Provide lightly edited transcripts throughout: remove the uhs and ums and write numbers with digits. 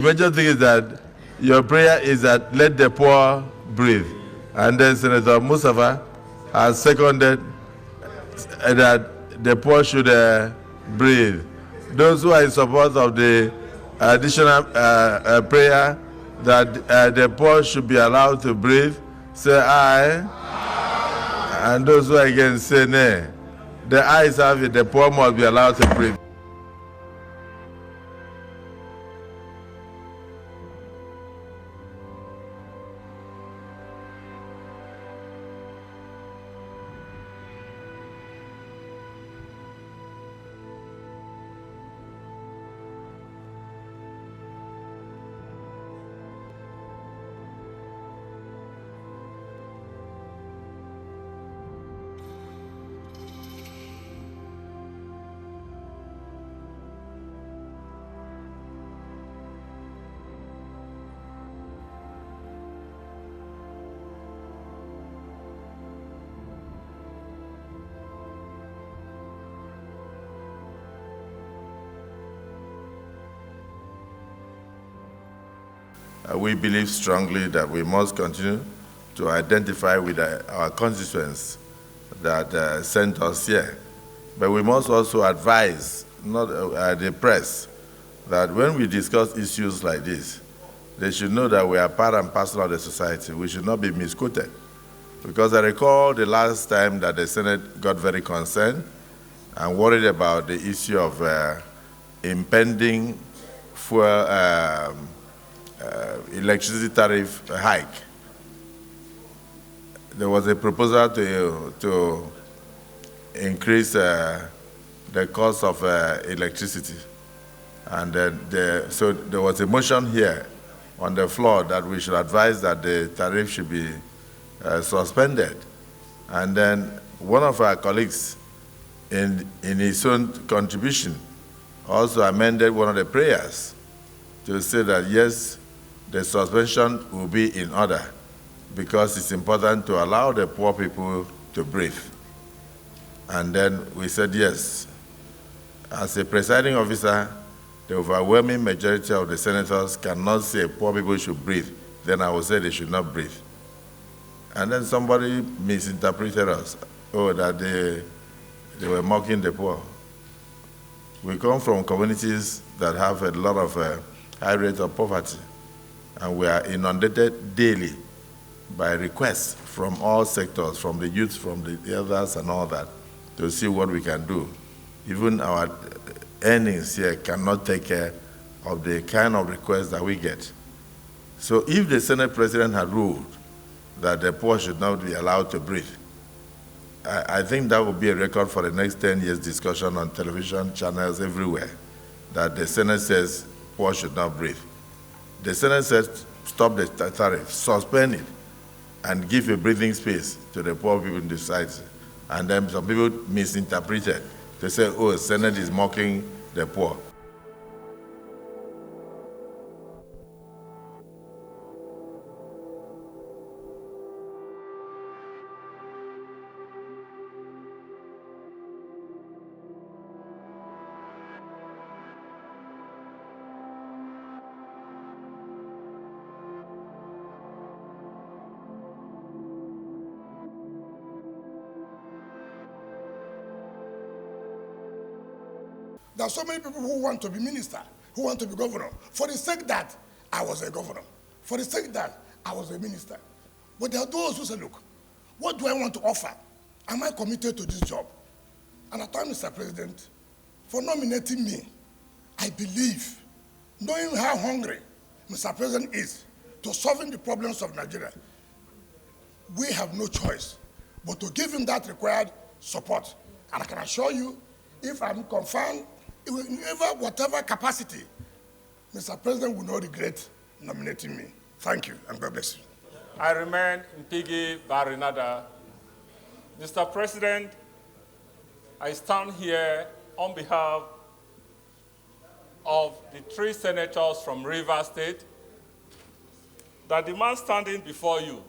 The major thing is that your prayer is that let the poor breathe. And then Senator Mustafa has seconded that the poor should breathe. Those who are in support of the additional prayer that the poor should be allowed to breathe, say aye. And those who are against, say nay. The ayes have it, the poor must be allowed to breathe. We believe strongly that we must continue to identify with our constituents that sent us here. But we must also advise the press that when we discuss issues like this, they should know that we are part and parcel of the society. We should not be misquoted. Because I recall the last time that the Senate got very concerned and worried about the issue of impending fuel electricity tariff hike. There was a proposal to increase the cost of electricity. And then so there was a motion here on the floor that we should advise that the tariff should be suspended. And then one of our colleagues in his own contribution also amended one of the prayers to say that yes, the suspension will be in order because it's important to allow the poor people to breathe. And then we said yes. As a presiding officer, the overwhelming majority of the senators cannot say poor people should breathe. Then I will say they should not breathe. And then somebody misinterpreted us, that they were mocking the poor. We come from communities that have a lot of high rate of poverty. And we are inundated daily by requests from all sectors, from the youth, from the elders and all that, to see what we can do. Even our earnings here cannot take care of the kind of requests that we get. So if the Senate President had ruled that the poor should not be allowed to breathe, I think that would be a record for the next 10 years discussion on television channels everywhere, that the Senate says poor should not breathe. The Senate says stop the tariff, suspend it, and give a breathing space to the poor people in the society. And then some people misinterpreted. They say, the Senate is mocking the poor. There are so many people who want to be minister, who want to be governor, for the sake that I was a governor, for the sake that I was a minister. But there are those who say, look, what do I want to offer? Am I committed to this job? And I told Mr. President, for nominating me, I believe, knowing how hungry Mr. President is to solving the problems of Nigeria, we have no choice but to give him that required support. And I can assure you, if I'm confirmed, in whatever capacity, Mr. President will not regret nominating me. Thank you, and God bless you. I remain Mpigi Barinada. Mr. President, I stand here on behalf of the 3 senators from Rivers State that the man standing before you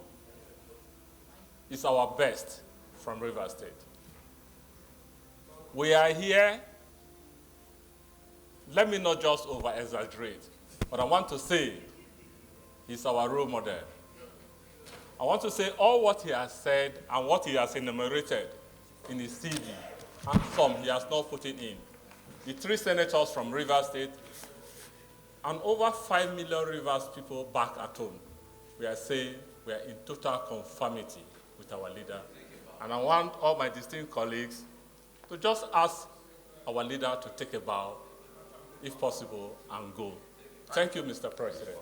is our best from Rivers State. We are here, let me not just over-exaggerate. But I want to say he's our role model. I want to say all what he has said and what he has enumerated in his CV, and some he has not put it in. The 3 senators from Rivers State, and over 5 million Rivers people back at home, we are saying we are in total conformity with our leader. And I want all my distinguished colleagues to just ask our leader to take a bow, if possible, and go. Thank you, Mr. President.